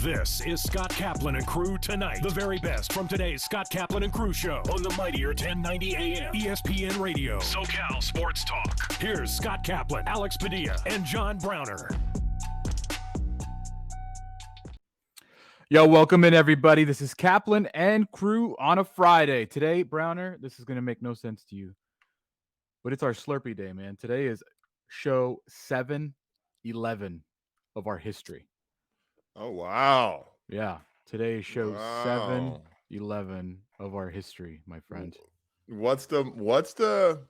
This is Scott Kaplan and Crew Tonight. The very best from today's Scott Kaplan and Crew show on the mightier 1090 AM ESPN Radio. SoCal Sports Talk. Here's Scott Kaplan, Alex Padilla, and John Browner. Yo, welcome in, everybody. This is Kaplan and Crew on a Friday. Today, Browner, this is going to make no sense to you, but it's our Slurpee Day, man. Today is show 711 of our history. Oh, wow. Yeah, today is show 711 of our history, my friend. What's the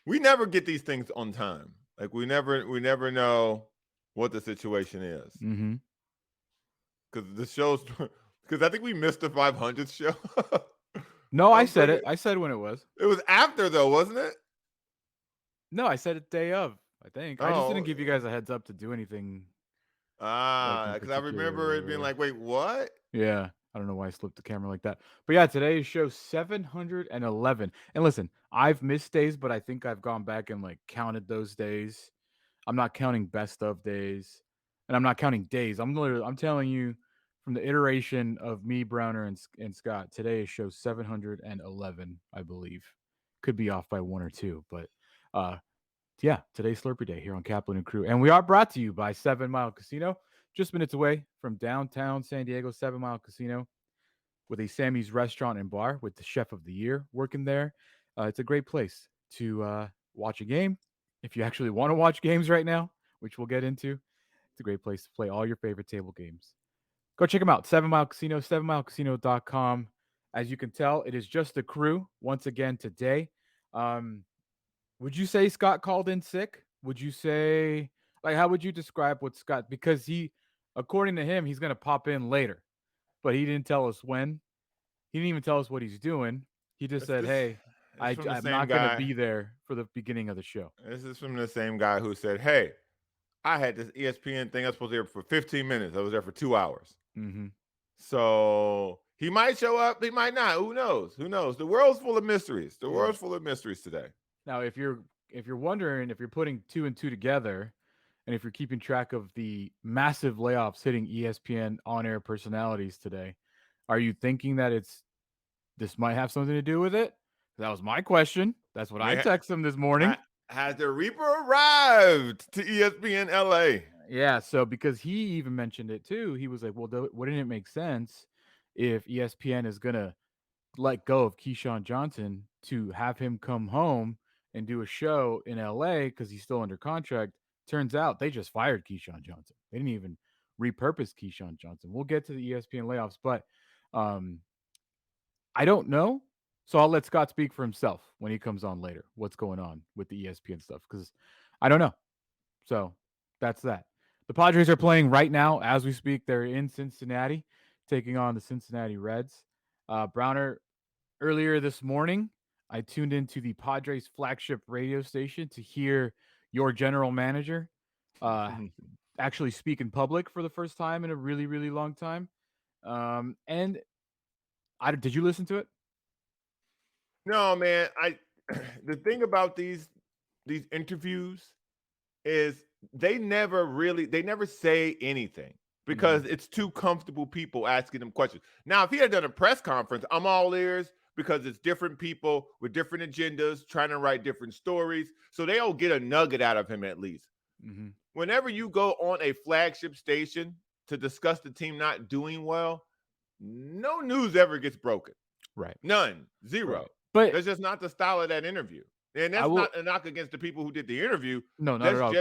we never get these things on time. Like we never know what the situation is. Mm-hmm. Because the show's because I think we missed the 500th show. No, I said it. I said when it was. It was after though, wasn't it? No, I said it day of, I think. I just didn't give you guys a heads up to do anything. Because I remember it being like, wait, what? Yeah. I don't know why I slipped the camera like that. But yeah, today is show 711. And listen, I've missed days, but I think I've gone back and like counted those days. I'm not counting best of days, and I'm not counting days. I'm telling you from the iteration of me, Browner, and Scott, today is show 711, I believe. Could be off by one or two, but yeah, today's Slurpee Day here on Kaplan and Crew. And we are brought to you by 7 Mile Casino, just minutes away from downtown San Diego. 7 Mile Casino with a Sammy's Restaurant and Bar with the Chef of the Year working there. It's a great place to watch a game. If you actually want to watch games right now, which we'll get into, it's a great place to play all your favorite table games. Go check them out, 7 Mile Casino, 7milecasino.com. As you can tell, it is just the crew once again today. Would you say Scott called in sick? Would you say, like, how would you describe what Scott, because according to him, he's going to pop in later, but he didn't tell us when. He didn't even tell us what he's doing. He just said, hey, I'm not going to be there for the beginning of the show. This is from the same guy who said, hey, I had this ESPN thing. I was supposed to be there for 15 minutes. I was there for 2 hours. Mm-hmm. So he might show up. He might not. Who knows? Who knows? The world's full of mysteries. The world's full of mysteries today. Now, if you're wondering, if you're putting two and two together, and if you're keeping track of the massive layoffs hitting ESPN on-air personalities today, are you thinking that this might have something to do with it? That was my question. That's what I texted him this morning. Has the Reaper arrived to ESPN LA? Yeah, so because he even mentioned it too, he was like, well, wouldn't it make sense if ESPN is going to let go of Keyshawn Johnson to have him come home and do a show in LA because he's still under contract? Turns out they just fired Keyshawn Johnson. They didn't even repurpose Keyshawn Johnson. We'll get to the ESPN layoffs, but I don't know. So I'll let Scott speak for himself when he comes on later, what's going on with the ESPN stuff, because I don't know. So that's that. The Padres are playing right now as we speak. They're in Cincinnati, taking on the Cincinnati Reds. Browner, earlier this morning, I tuned into the Padres flagship radio station to hear your general manager actually speak in public for the first time in a really, really long time. And did you listen to it? No, man. The thing about these interviews is they never say anything because it's too comfortable people asking them questions. Now, if he had done a press conference, I'm all ears, because it's different people with different agendas trying to write different stories. So they'll get a nugget out of him at least. Mm-hmm. Whenever you go on a flagship station to discuss the team not doing well, no news ever gets broken. Right. None. Zero. Right. But that's just not the style of that interview. And that's not a knock against the people who did the interview. No, not at all.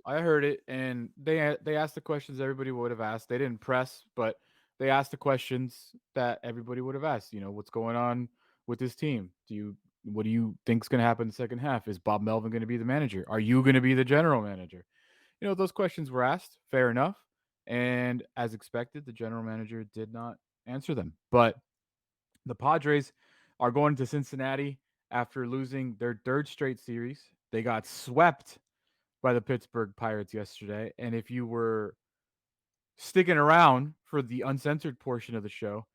I heard it, and they asked the questions everybody would have asked. They didn't press, but they asked the questions that everybody would have asked. You know, what's going on with this team? What do you think's going to happen in the second half? Is Bob Melvin going to be the manager? Are you going to be the general manager? You know, those questions were asked. Fair enough. And as expected, the general manager did not answer them. But the Padres are going to Cincinnati after losing their third straight series. They got swept by the Pittsburgh Pirates yesterday. And if you were sticking around for the uncensored portion of the show,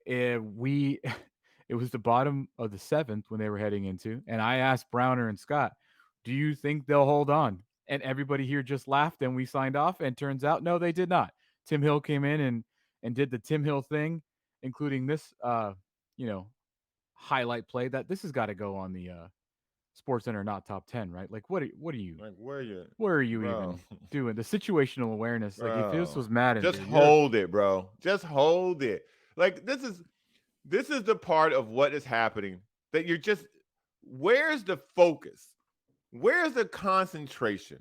it was the bottom of the seventh when they were heading into, and I asked Browner and Scott, do you think they'll hold on? And everybody here just laughed, and we signed off, and turns out, no, they did not. Tim Hill came in and did the Tim Hill thing, including this you know, highlight play that this has got to go on the Sports Center not top 10, right? Like what are you Like, where you, what are you bro? even doing? The situational awareness. Like if this Bro, was Madden, just dude, you're hold it, bro. Just hold it. Like this is the part of what is happening that you're just. Where's the focus? Where's the concentration?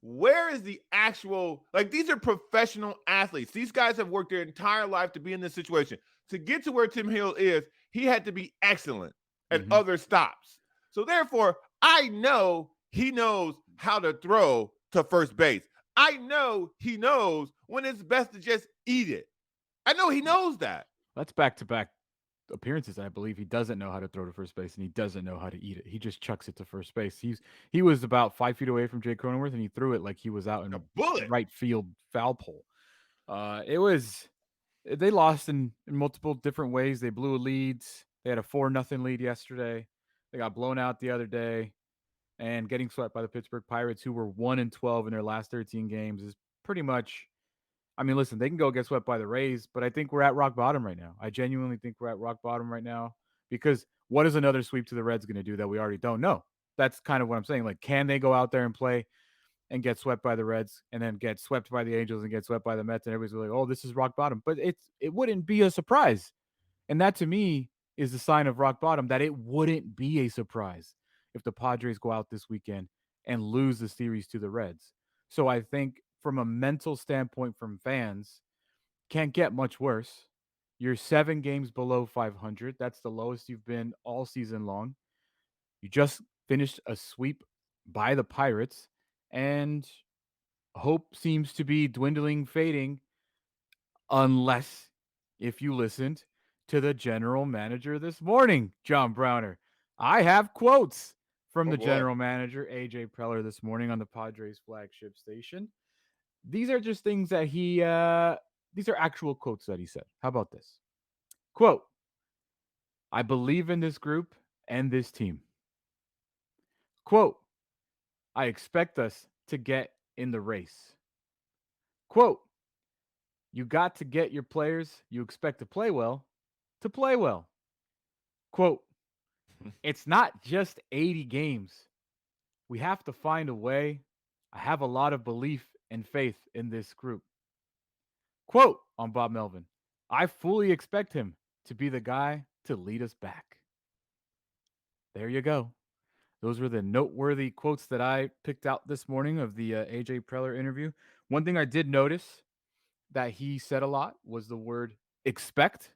Where is the actual, like, these are professional athletes. These guys have worked their entire life to be in this situation. To get to where Tim Hill is, he had to be excellent at Mhm. other stops. So therefore, I know he knows how to throw to first base. I know he knows when it's best to just eat it. I know he knows that. That's back to back appearances. I believe he doesn't know how to throw to first base and he doesn't know how to eat it. He just chucks it to first base. He was about 5 feet away from Jay Cronenworth and he threw it like he was out A in bullet. right field foul pole. It was they lost in multiple different ways. They blew leads. They had a 4-0 lead yesterday. They got blown out the other day, and getting swept by the Pittsburgh Pirates, who were 1-12 in their last 13 games, is pretty much. I mean, listen, they can go get swept by the Rays, but I think we're at rock bottom right now. I genuinely think we're at rock bottom right now because what is another sweep to the Reds going to do that we already don't know? That's kind of what I'm saying. Like, can they go out there and play and get swept by the Reds and then get swept by the Angels and get swept by the Mets and everybody's like, "Oh, this is rock bottom." But it wouldn't be a surprise. And that to me is the sign of rock bottom that it wouldn't be a surprise if the Padres go out this weekend and lose the series to the Reds. So I think from a mental standpoint from fans, can't get much worse. You're 7 games below 500. That's the lowest you've been all season long. You just finished a sweep by the Pirates and hope seems to be dwindling, fading, unless if you listened to the general manager this morning, John Browner. I have quotes from Oh the boy. general manager, AJ Preller, this morning on the Padres flagship station. These are just things that these are actual quotes that he said. How about this? Quote, I believe in this group and this team. Quote, I expect us to get in the race. Quote, you got to get your players you expect to play well. Quote, it's not just 80 games. We have to find a way. I have a lot of belief and faith in this group. Quote on Bob Melvin, I fully expect him to be the guy to lead us back. There you go. Those were the noteworthy quotes that I picked out this morning of the AJ Preller interview. One thing I did notice that he said a lot was the word expect.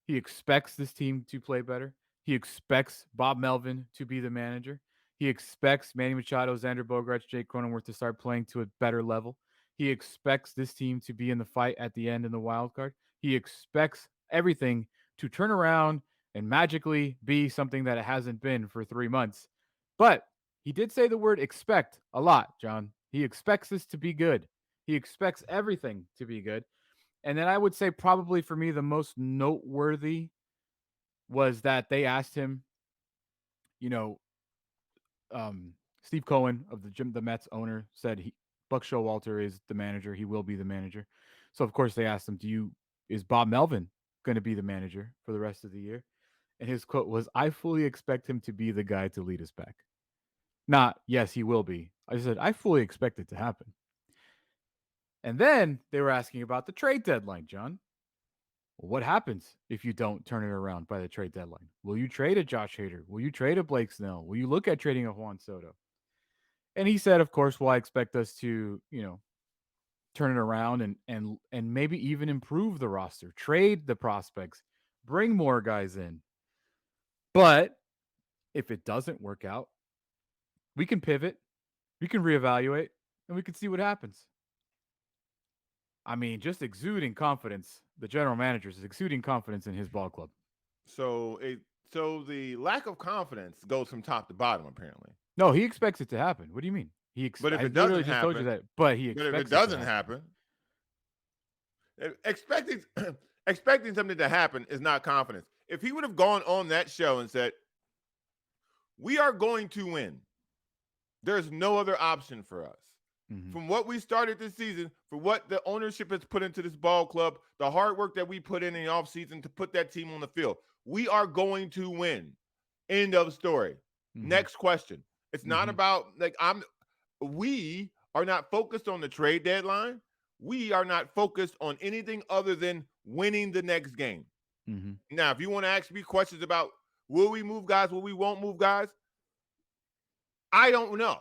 He expects this team to play better. He expects Bob Melvin to be the manager. He expects Manny Machado, Xander Bogaerts, Jake Cronenworth to start playing to a better level. He expects this team to be in the fight at the end in the wild card. He expects everything to turn around and magically be something that it hasn't been for 3 months. But he did say the word expect a lot, John. He expects this to be good. He expects everything to be good. And then I would say probably for me the most noteworthy was that they asked him, you know, Steve Cohen of the Mets owner said Buck Showalter is the manager. He will be the manager. So of course they asked him, is Bob Melvin going to be the manager for the rest of the year? And his quote was, I fully expect him to be the guy to lead us back. Not, yes, he will be. I said, I fully expect it to happen. And then they were asking about the trade deadline, John. What happens if you don't turn it around by the trade deadline? Will you trade a Josh Hader? Will you trade a Blake Snell? Will you look at trading a Juan Soto? And he said, of course, well, I expect us to, turn it around and maybe even improve the roster, trade the prospects, bring more guys in. But if it doesn't work out, we can pivot, we can reevaluate, and we can see what happens. I mean, just exuding confidence. The general manager is exuding confidence in his ball club. So the lack of confidence goes from top to bottom, apparently. No, he expects it to happen. What do you mean? But if I it literally doesn't just told you happen, that. But he but if it expects doesn't happen, expecting expecting something to happen is not confidence. If he would have gone on that show and said, "We are going to win. There's no other option for us. from what we started this season, for what the ownership has put into this ball club, the hard work that we put in the offseason to put that team on the field, we are going to win. End of story. Next question. It's not about we are not focused on the trade deadline. We are not focused on anything other than winning the next game. Now, if you want to ask me questions about will we move guys, will we won't move guys, I don't know.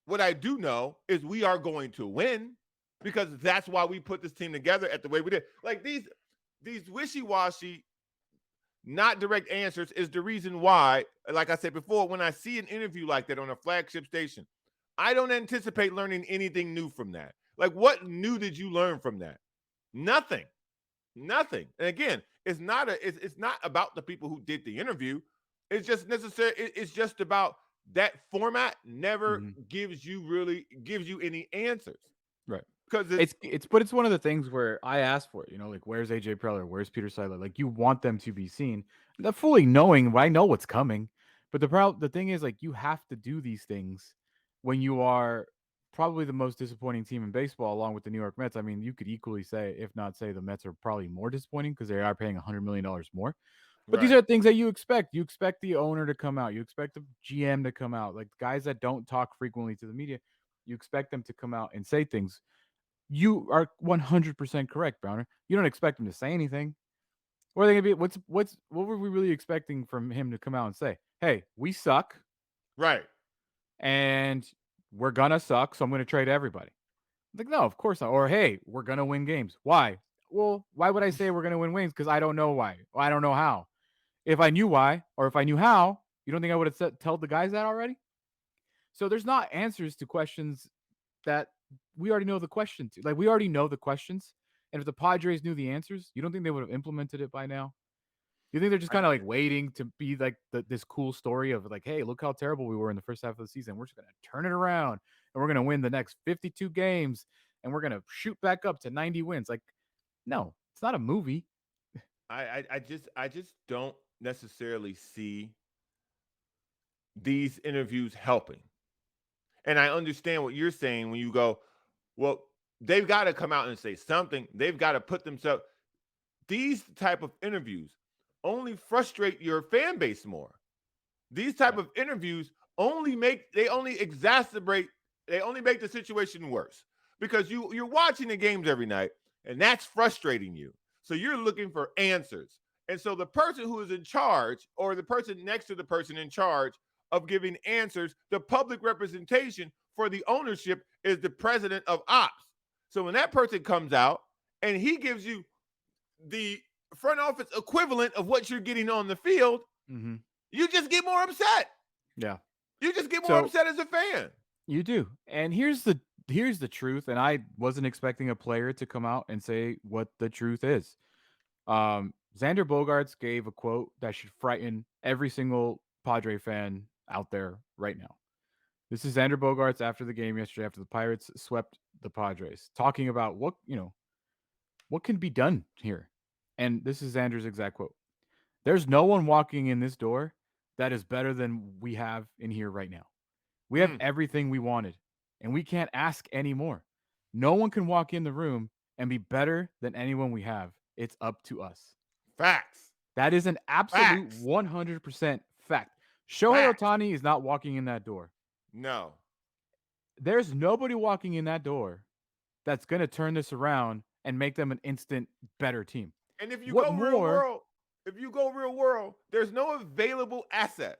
What I do know is we are going to win because that's why we put this team together at the way we did. Like these wishy-washy, not direct answers is the reason why, like I said before, when I see an interview like that on a flagship station, I don't anticipate learning anything new from that. Like, what new did you learn from that? Nothing. And again, it's not about the people who did the interview. It's just necessary. It's just about that format never gives you any answers. Right. Because it's one of the things where I asked for it, like, where's AJ Preller? Where's Peter Seidler? Like, you want them to be seen. Not fully knowing, I know what's coming. But the thing is, like, you have to do these things when you are probably the most disappointing team in baseball, along with the New York Mets. I mean, you could equally say, if not say, the Mets are probably more disappointing because they are paying $100 million more. But these are things that you expect. You expect the owner to come out. You expect the GM to come out. Like, guys that don't talk frequently to the media, you expect them to come out and say things. You are 100% correct, Browner. You don't expect him to say anything. What are they gonna be? What were we really expecting from him to come out and say? Hey, we suck. Right. And we're gonna suck, so I'm gonna trade everybody. Like, no, of course not. Or, hey, we're gonna win games. Why? Well, why would I say we're gonna win games? Because I don't know why. I don't know how. If I knew why, or if I knew how, you don't think I would have told the guys that already? So there's not answers to questions that we already know the question to. Like, we already know the questions. And if the Padres knew the answers, you don't think they would have implemented it by now? You think they're just kind of like waiting to be like this cool story of like, hey, look how terrible we were in the first half of the season. We're just going to turn it around and we're going to win the next 52 games and we're going to shoot back up to 90 wins. Like, no, it's not a movie. I just don't necessarily see these interviews helping. And I understand what you're saying when you go, well, they've got to come out and say something. They've got to put themselves. These type of interviews only frustrate your fan base more. These type of interviews only make the situation worse because you're watching the games every night and that's frustrating you. So you're looking for answers. And so the person who is in charge or the person next to the person in charge of giving answers, the public representation for the ownership is the president of ops. So when that person comes out and he gives you the front office equivalent of what you're getting on the field, you just get more upset. Yeah. You just get more upset as a fan. You do. And here's the truth. And I wasn't expecting a player to come out and say what the truth is. Xander Bogaerts gave a quote that should frighten every single Padre fan out there right now. This is Xander Bogaerts after the game yesterday, after the Pirates swept the Padres, talking about what can be done here. And this is Xander's exact quote. There's no one walking in this door that is better than we have in here right now. We have everything we wanted, and we can't ask anymore. No one can walk in the room and be better than anyone we have. It's up to us. Facts. That is an absolute 100% fact. Shohei Ohtani is not walking in that door. No. There's nobody walking in that door that's going to turn this around and make them an instant better team. And if you go real world, there's no available asset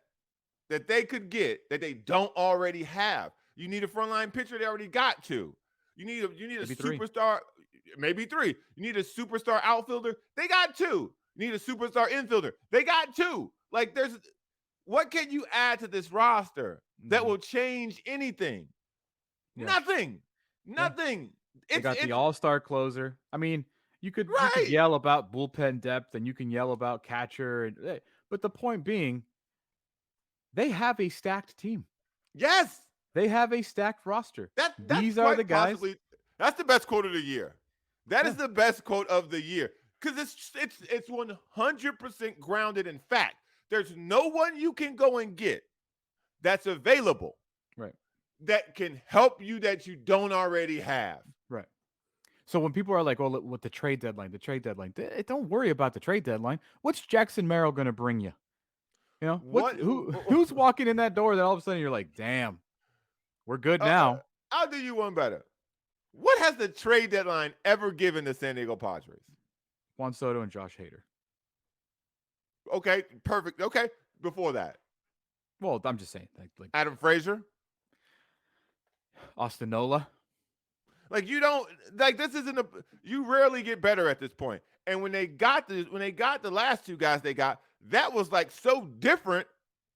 that they could get that they don't already have. You need a frontline pitcher, they already got two. You need a superstar, maybe three. You need a superstar outfielder, they got two. You need a superstar infielder, they got two. Like, what can you add to this roster that will change anything? Yeah. Nothing. They got the all-star closer. I mean, you could yell about bullpen depth and you can yell about catcher, but the point being, they have a stacked team. Yes, they have a stacked roster. These are the guys. That's the best quote of the year. That is the best quote of the year because it's 100% grounded in fact. There's no one you can go and get that's available. Right. that can help you that you don't already have. Right. So when people are like, "Oh, with the trade deadline," don't worry about the trade deadline. What's Jackson Merrill going to bring you? You know, What? who's walking in that door that all of a sudden you're like, "Damn, we're good now." I'll do you one better. What has the trade deadline ever given the San Diego Padres? Juan Soto and Josh Hader. Okay, perfect. Okay, before that, Well, I'm just saying, like Adam Frazier. Austin Nola. Like you don't like this isn't a you rarely get better at this point. And when they got the last two guys they got, that was like so different,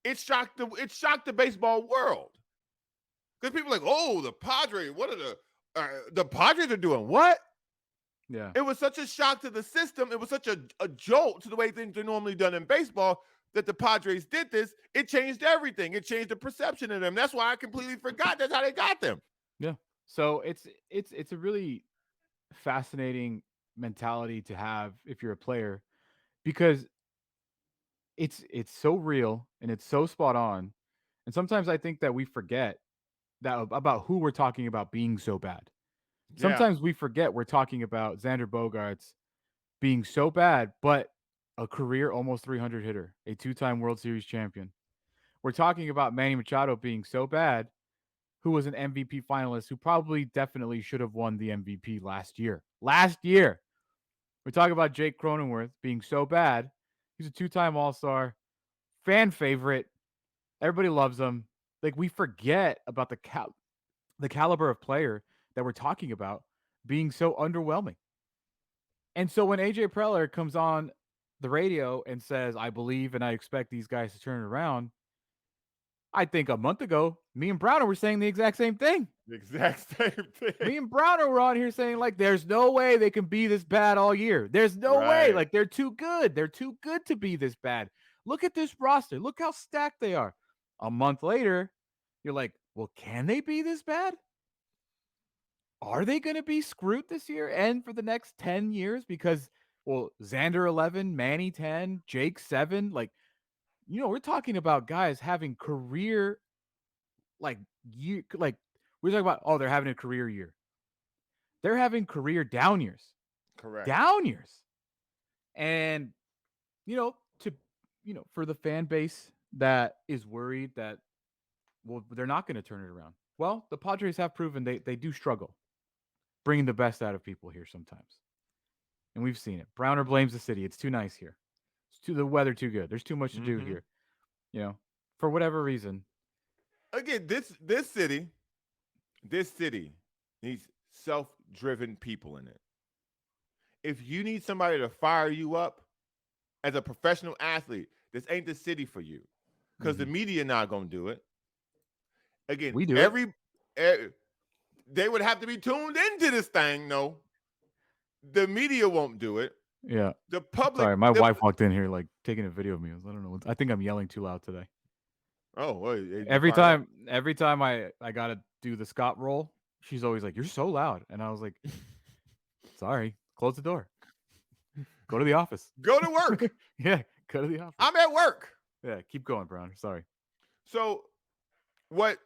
it shocked the baseball world. Because people are like, oh, the Padres, what are the Padres are doing what? Yeah. It was such a shock to the system. It was such a jolt to the way things are normally done in baseball that the Padres did this. It changed everything. It changed the perception of them. That's why I completely forgot that's how they got them. Yeah. So it's a really fascinating mentality to have if you're a player, because it's so real and it's so spot on. And sometimes I think that we forget that about who we're talking about being so bad. Sometimes we forget we're talking about Xander Bogaerts being so bad, but a career almost 300 hitter, a two-time World Series champion. We're talking about Manny Machado being so bad, who was an MVP finalist, who probably definitely should have won the MVP last year. Last year. We're talking about Jake Cronenworth being so bad. He's a two-time All-Star, fan favorite. Everybody loves him. Like, we forget about the caliber of player that we're talking about being so underwhelming. And so when AJ Preller comes on the radio and says, I believe and I expect these guys to turn it around, I think a month ago, me and Browner were saying the exact same thing. The exact same thing. Me and Browner were on here saying, like, there's no way they can be this bad all year. There's no way. Like, they're too good. They're too good to be this bad. Look at this roster. Look how stacked they are. A month later, you're like, well, can they be this bad? Are they going to be screwed this year and for the next 10 years? Because, well, Xander 11, Manny 10, Jake 7. Like, you know, we're talking about guys having career, we're talking about, oh, they're having a career year. They're having career down years. Correct. Down years. And, for the fan base that is worried that, well, they're not going to turn it around. Well, the Padres have proven they do struggle bringing the best out of people here sometimes. And we've seen it. Browner blames the city. It's too nice here. The weather too good. There's too much to do here. For whatever reason. Again, this city needs self-driven people in it. If you need somebody to fire you up as a professional athlete, this ain't the city for you, because the media not gonna do it. Again, we do they would have to be tuned into this thing. No, the media won't do it. Yeah. The public. Sorry, my wife walked in here like taking a video of me. I don't know. I think I'm yelling too loud today. Oh, well, every time I gotta do the Scott roll, she's always like, "You're so loud," and I was like, "Sorry, close the door. Go to the office. Go to work." Yeah, go to the office. I'm at work. Yeah, keep going, Brown. Sorry. So, what?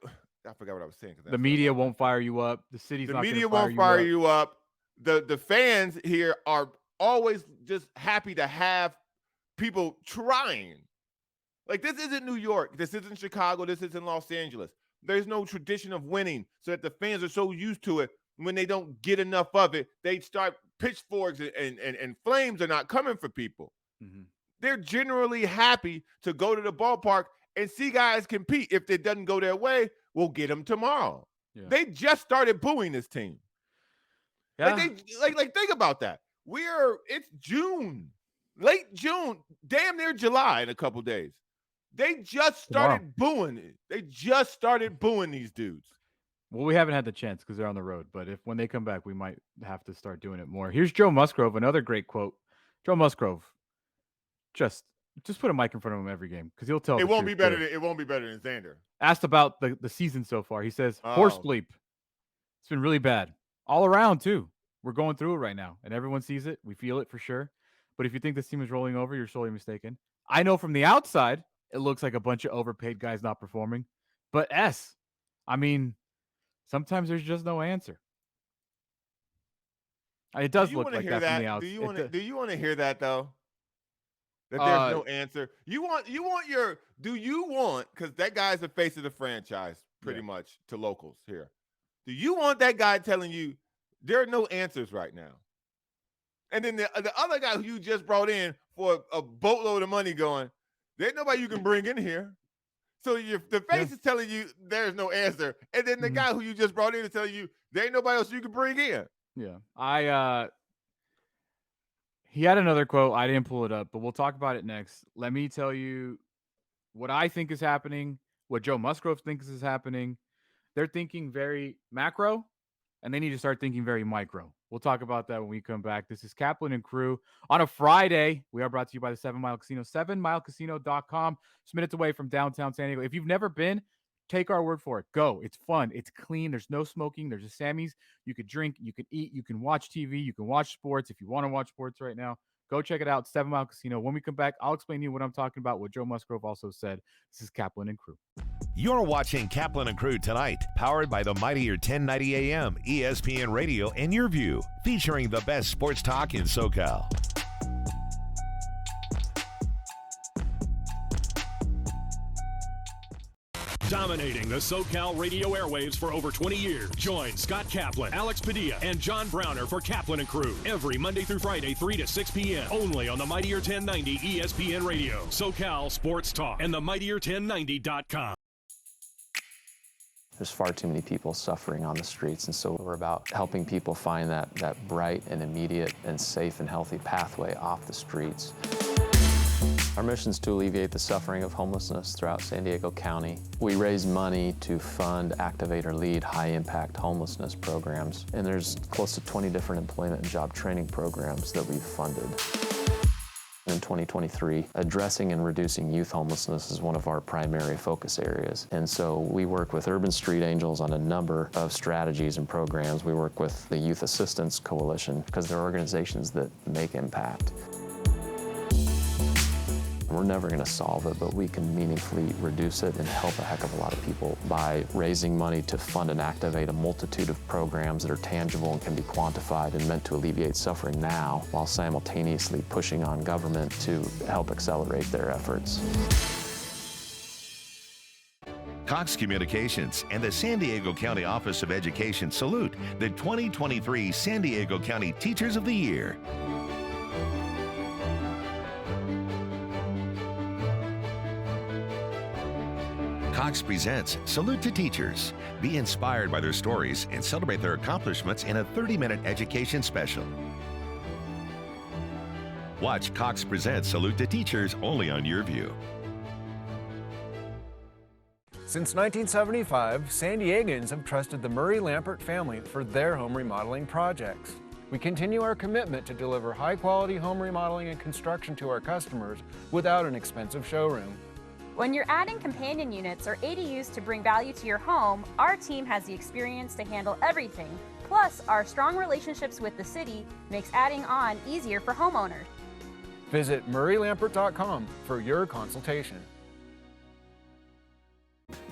I forgot what I was saying. The media won't fire you up. The city's not media won't fire you up. The fans here are always just happy to have people trying. Like, this isn't New York. This isn't Chicago. This isn't Los Angeles. There's no tradition of winning, so that the fans are so used to it. When they don't get enough of it, they start pitchforks and flames are not coming for people. Mm-hmm. They're generally happy to go to the ballpark and see guys compete. If it doesn't go their way, we'll get them tomorrow. Yeah. They just started booing this team. Yeah. Like think about that. It's June, late June, damn near July in a couple days. They just started booing it. They just started booing these dudes. Well, we haven't had the chance because they're on the road, but when they come back, we might have to start doing it more. Here's Joe Musgrove, another great quote. Joe Musgrove, just put a mic in front of him every game because he'll tell. It won't be better than Xander. Asked about the season so far, he says, horse bleep. It's been really bad all around too. We're going through it right now, and everyone sees it. We feel it for sure. But if you think this team is rolling over, you're sorely mistaken. I know from the outside, it looks like a bunch of overpaid guys not performing. But I mean, Sometimes there's just no answer. It does look like that from the outside. Do you want to hear that though? That there's no answer. Because that guy's the face of the franchise pretty much to locals here. Do you want that guy telling you there are no answers right now? And then the other guy who you just brought in for a boatload of money going, there's nobody you can bring in here. So the face is telling you there's no answer. And then the guy who you just brought in is telling you there ain't nobody else you can bring in. Yeah. He had another quote. I didn't pull it up, but we'll talk about it next. Let me tell you what I think is happening, what Joe Musgrove thinks is happening. They're thinking very macro, and they need to start thinking very micro. We'll talk about that when we come back. This is Kaplan and Crew on a Friday. We are brought to you by the 7 Mile Casino, 7milecasino.com. Just minutes away from downtown San Diego. If you've never been, take our word for it. Go. It's fun. It's clean. There's no smoking. There's a Sammy's. You could drink. You could eat. You can watch TV. You can watch sports. If you want to watch sports right now, go check it out. 7 Mile Casino. When we come back, I'll explain to you what I'm talking about, what Joe Musgrove also said. This is Kaplan and Crew. You're watching Kaplan and Crew Tonight, powered by the mightier 1090 AM, ESPN Radio, and YurView, featuring the best sports talk in SoCal. Dominating the SoCal radio airwaves for over 20 years. Join Scott Kaplan, Alex Padilla, and John Browner for Kaplan and Crew every Monday through Friday, 3 to 6 p.m. Only on the mightier 1090 ESPN Radio, SoCal Sports Talk, and the mightier1090.com. There's far too many people suffering on the streets, and so we're about helping people find that bright and immediate and safe and healthy pathway off the streets. Our mission is to alleviate the suffering of homelessness throughout San Diego County. We raise money to fund, activate, or lead high-impact homelessness programs, and there's close to 20 different employment and job training programs that we've funded. In 2023, addressing and reducing youth homelessness is one of our primary focus areas. And so we work with Urban Street Angels on a number of strategies and programs. We work with the Youth Assistance Coalition because they're organizations that make impact. We're never going to solve it, but we can meaningfully reduce it and help a heck of a lot of people by raising money to fund and activate a multitude of programs that are tangible and can be quantified and meant to alleviate suffering now, while simultaneously pushing on government to help accelerate their efforts. Cox Communications and the San Diego County Office of Education salute the 2023 San Diego County Teachers of the Year. Cox presents Salute to Teachers. Be inspired by their stories and celebrate their accomplishments in a 30-minute education special. Watch Cox present Salute to Teachers only on YurView. Since 1975, San Diegans have trusted the Murray-Lampert family for their home remodeling projects. We continue our commitment to deliver high-quality home remodeling and construction to our customers without an expensive showroom. When you're adding companion units or ADUs to bring value to your home, our team has the experience to handle everything. Plus, our strong relationships with the city makes adding on easier for homeowners. Visit murraylampert.com for your consultation.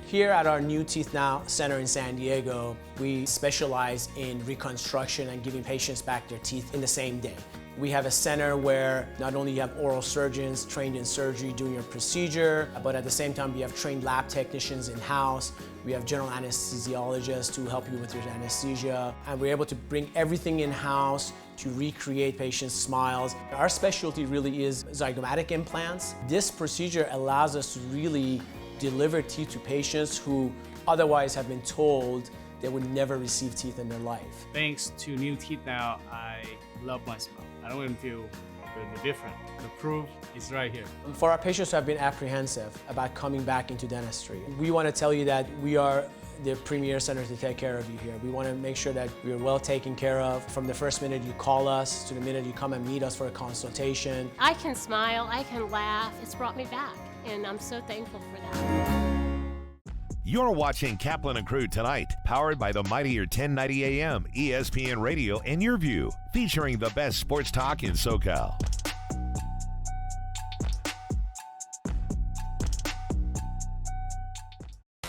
Here at our New Teeth Now Center in San Diego, we specialize in reconstruction and giving patients back their teeth in the same day. We have a center where not only you have oral surgeons trained in surgery doing your procedure, but at the same time we have trained lab technicians in-house. We have general anesthesiologists to help you with your anesthesia. And we're able to bring everything in-house to recreate patients' smiles. Our specialty really is zygomatic implants. This procedure allows us to really deliver teeth to patients who otherwise have been told they would never receive teeth in their life. Thanks to New Teeth Now, I love my smile. I don't even feel really different. The proof is right here. For our patients who have been apprehensive about coming back into dentistry, we want to tell you that we are the premier center to take care of you here. We want to make sure that we are well taken care of from the first minute you call us to the minute you come and meet us for a consultation. I can smile, I can laugh. It's brought me back, and I'm so thankful for that. You're watching Kaplan and Crew Tonight, powered by the mightier 1090 AM, ESPN Radio, and YurView, featuring the best sports talk in SoCal.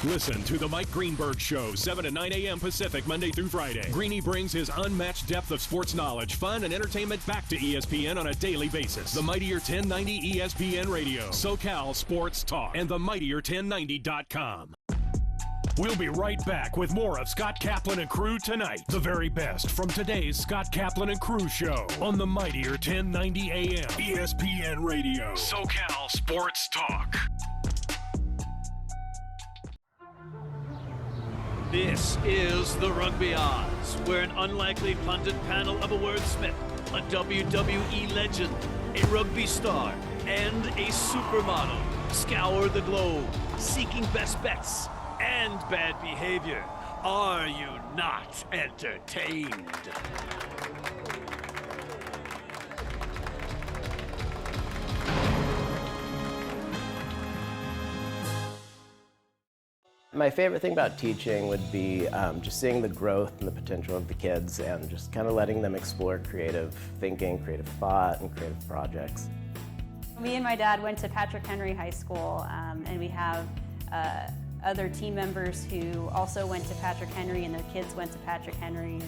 Listen to The Mike Greenberg Show, 7 to 9 a.m. Pacific, Monday through Friday. Greeny brings his unmatched depth of sports knowledge, fun, and entertainment back to ESPN on a daily basis. The Mightier 1090 ESPN Radio, SoCal Sports Talk, and themightier1090.com. We'll be right back with more of Scott Kaplan and Crew Tonight. The very best from today's Scott Kaplan and Crew Show on the Mightier 1090 AM, ESPN Radio, SoCal Sports Talk. This is the Rugby Odds, where an unlikely pundit panel of a wordsmith, a WWE legend, a rugby star, and a supermodel scour the globe, seeking best bets and bad behavior. Are you not entertained? My favorite thing about teaching would be just seeing the growth and the potential of the kids and just kind of letting them explore creative thinking, creative thought, and creative projects. Me and my dad went to Patrick Henry High School, and we have other team members who also went to Patrick Henry, and their kids went to Patrick Henry.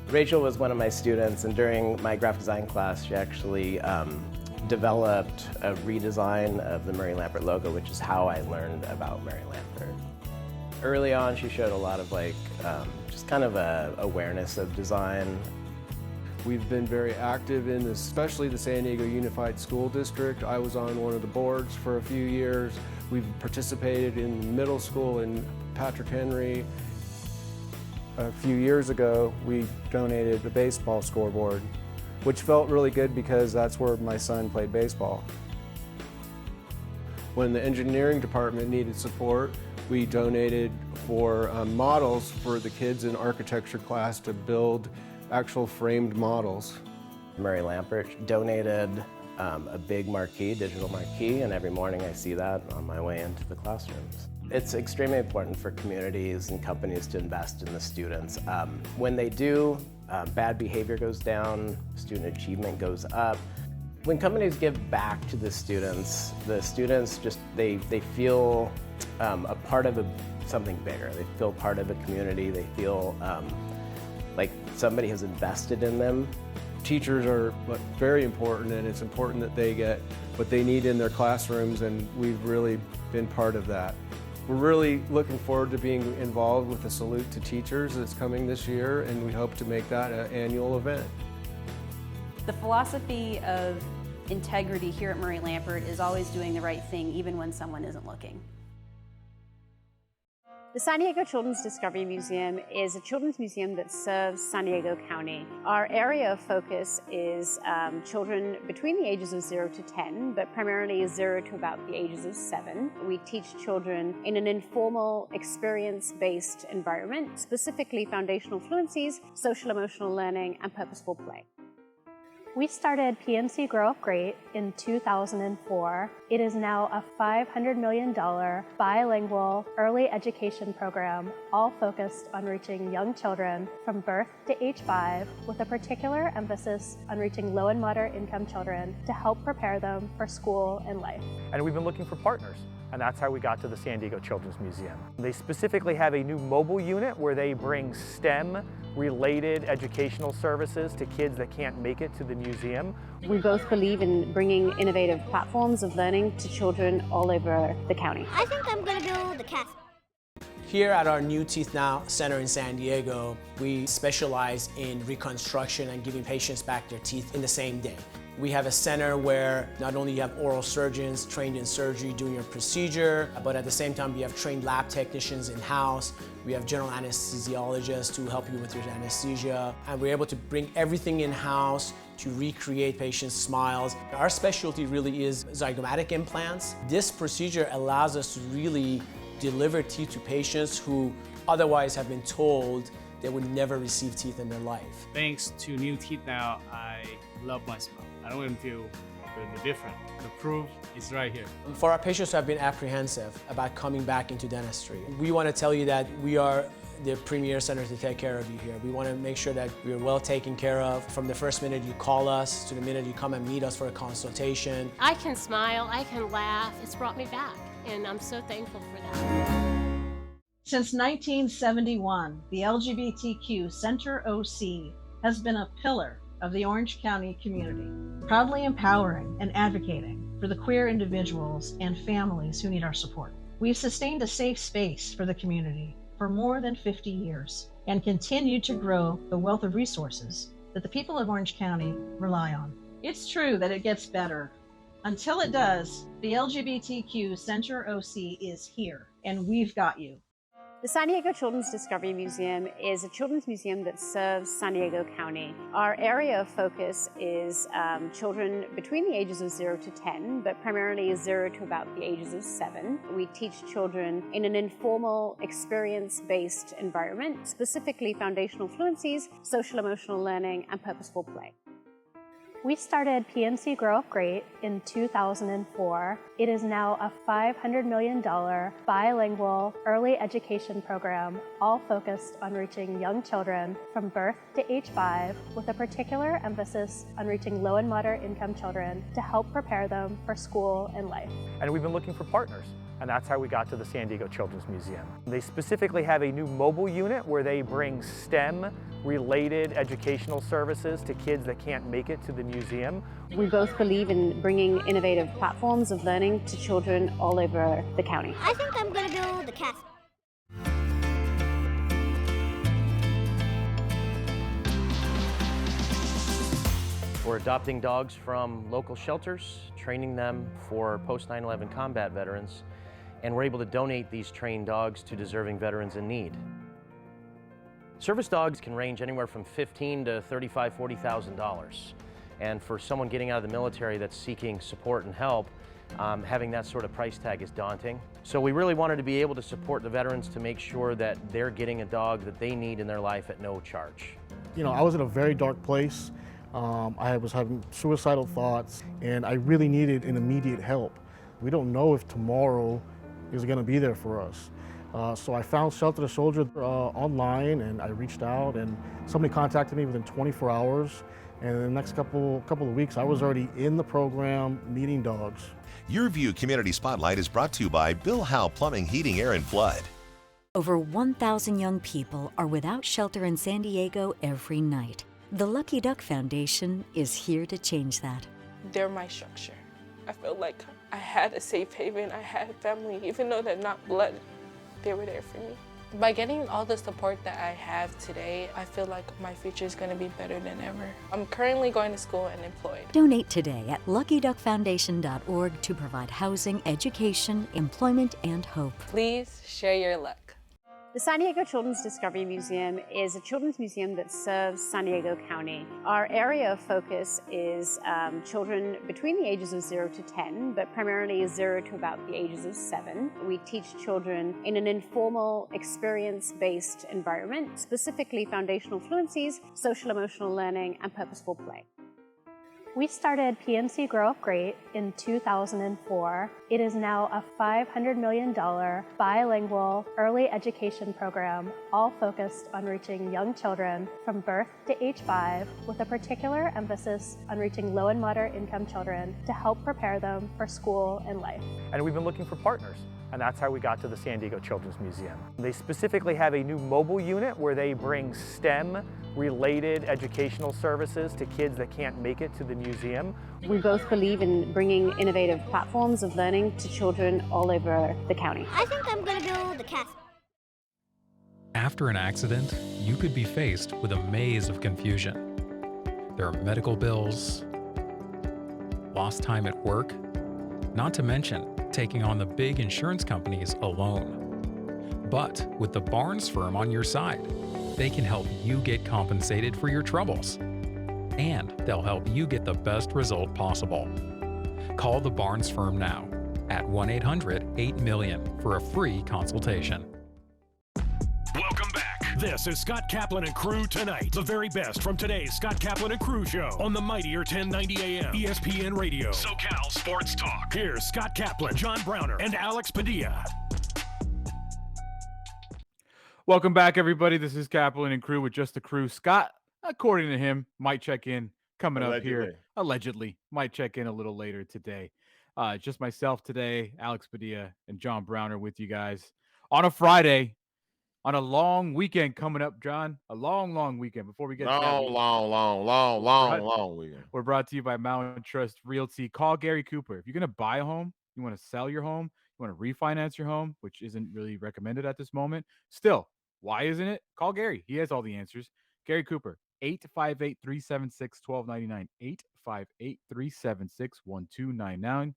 Rachel was one of my students, and during my graphic design class, she actually developed a redesign of the Murray Lampert logo, which is how I learned about Murray Lampert. Early on, she showed a lot of just kind of a awareness of design. We've been very active in especially the San Diego Unified School District. I was on one of the boards for a few years. We've participated in middle school in Patrick Henry. A few years ago, we donated the baseball scoreboard, which felt really good because that's where my son played baseball. When the engineering department needed support, we donated for models for the kids in architecture class to build actual framed models. Murray Lampert donated a big marquee, digital marquee, and every morning I see that on my way into the classrooms. It's extremely important for communities and companies to invest in the students. When they do, bad behavior goes down, student achievement goes up. When companies give back to the students just, they feel a part of something bigger. They feel part of a community. They feel like somebody has invested in them. Teachers are very important, and it's important that they get what they need in their classrooms, and we've really been part of that. We're really looking forward to being involved with the Salute to Teachers that's coming this year, and we hope to make that an annual event. The philosophy of integrity here at Murray Lampert is always doing the right thing, even when someone isn't looking. The San Diego Children's Discovery Museum is a children's museum that serves San Diego County. Our area of focus is children between the ages of 0 to 10, but primarily 0 to about the ages of 7. We teach children in an informal, experience-based environment, specifically foundational fluencies, social-emotional learning, and purposeful play. We started PNC Grow Up Great in 2004. It is now a $500 million bilingual early education program, all focused on reaching young children from birth to age 5, with a particular emphasis on reaching low and moderate income children to help prepare them for school and life. And we've been looking for partners, and that's how we got to the San Diego Children's Museum. They specifically have a new mobile unit where they bring STEM-related educational services to kids that can't make it to the museum. We both believe in bringing innovative platforms of learning to children all over the county. I think I'm going to do the cast. Here at our New Teeth Now Center in San Diego, we specialize in reconstruction and giving patients back their teeth in the same day. We have a center where not only you have oral surgeons trained in surgery doing your procedure, but at the same time we have trained lab technicians in-house. We have general anesthesiologists who help you with your anesthesia. And we're able to bring everything in-house to recreate patients' smiles. Our specialty really is zygomatic implants. This procedure allows us to really deliver teeth to patients who otherwise have been told they would never receive teeth in their life. Thanks to New Teeth Now, I love my smile. I don't even feel really different. The proof is right here. For our patients who have been apprehensive about coming back into dentistry, we want to tell you that we are the premier center to take care of you here. We want to make sure that we are well taken care of from the first minute you call us to the minute you come and meet us for a consultation. I can smile, I can laugh. It's brought me back, and I'm so thankful for that. Since 1971, the LGBTQ Center OC has been a pillar of the Orange County community, proudly empowering and advocating for the queer individuals and families who need our support. We've sustained a safe space for the community for more than 50 years and continue to grow the wealth of resources that the people of Orange County rely on. It's true that it gets better. Until it does, the LGBTQ Center OC is here, and we've got you. The San Diego Children's Discovery Museum is a children's museum that serves San Diego County. Our area of focus is children between the ages of 0 to 10, but primarily 0 to about the ages of 7. We teach children in an informal, experience-based environment, specifically foundational fluencies, social-emotional learning, and purposeful play. We started PNC Grow Up Great in 2004. It is now a $500 million bilingual early education program, all focused on reaching young children from birth to age 5, with a particular emphasis on reaching low and moderate income children to help prepare them for school and life. And we've been looking for partners. And that's how we got to the San Diego Children's Museum. They specifically have a new mobile unit where they bring STEM-related educational services to kids that can't make it to the museum. We both believe in bringing innovative platforms of learning to children all over the county. I think I'm gonna build the castle. We're adopting dogs from local shelters, training them for post 9/11 combat veterans, and we're able to donate these trained dogs to deserving veterans in need. Service dogs can range anywhere from $15,000 to $35,000, $40,000. And for someone getting out of the military that's seeking support and help, having that sort of price tag is daunting. So we really wanted to be able to support the veterans to make sure that they're getting a dog that they need in their life at no charge. You know, I was in a very dark place. I was having suicidal thoughts, and I really needed an immediate help. We don't know if tomorrow is going to be there for us. So I found Shelter the Soldier online, and I reached out, and somebody contacted me within 24 hours. And in the next couple of weeks, I was already in the program meeting dogs. YurView Community Spotlight is brought to you by Bill Howe Plumbing, Heating, Air, and Flood. Over 1,000 young people are without shelter in San Diego every night. The Lucky Duck Foundation is here to change that. They're my structure. I feel like I had a safe haven, I had family, even though they're not blood, they were there for me. By getting all the support that I have today, I feel like my future is going to be better than ever. I'm currently going to school and employed. Donate today at LuckyDuckFoundation.org to provide housing, education, employment, and hope. Please share your luck. The San Diego Children's Discovery Museum is a children's museum that serves San Diego County. Our area of focus is children between the ages of 0 to 10, but primarily 0 to about the ages of 7. We teach children in an informal, experience-based environment, specifically foundational fluencies, social-emotional learning, and purposeful play. We started PNC Grow Up Great in 2004. It is now a $500 million bilingual early education program, all focused on reaching young children from birth to age 5, with a particular emphasis on reaching low and moderate income children to help prepare them for school and life. And we've been looking for partners. And that's how we got to the San Diego Children's Museum. They specifically have a new mobile unit where they bring STEM-related educational services to kids that can't make it to the museum. We both believe in bringing innovative platforms of learning to children all over the county. I think I'm gonna build the castle. After an accident, you could be faced with a maze of confusion. There are medical bills, lost time at work, not to mention taking on the big insurance companies alone. But with the Barnes firm on your side, they can help you get compensated for your troubles. And they'll help you get the best result possible. Call the Barnes firm now at 1-800-8-million for a free consultation. Welcome back. This is Scott Kaplan and Crew Tonight. The very best from today's Scott Kaplan and Crew show on the mightier 1090 AM ESPN Radio. SoCal Sports Talk. Here's Scott Kaplan, John Browner, and Alex Padilla. Welcome back, everybody. This is Kaplan and Crew with just the crew. Scott, according to him, might check in coming up here. Allegedly. Might check in a little later today. Just myself today, Alex Padilla, and John Browner with you guys on a Friday. on a long weekend coming up, John. A long weekend. Before we get to that, Long weekend. we're brought to you by Mountain Trust Realty. Call Gary Cooper. If you're going to buy a home, you want to sell your home, you want to refinance your home, which isn't really recommended at this moment. Still, why isn't it? Call Gary. He has all the answers. Gary Cooper, 858-376-1299. 858-376-1299.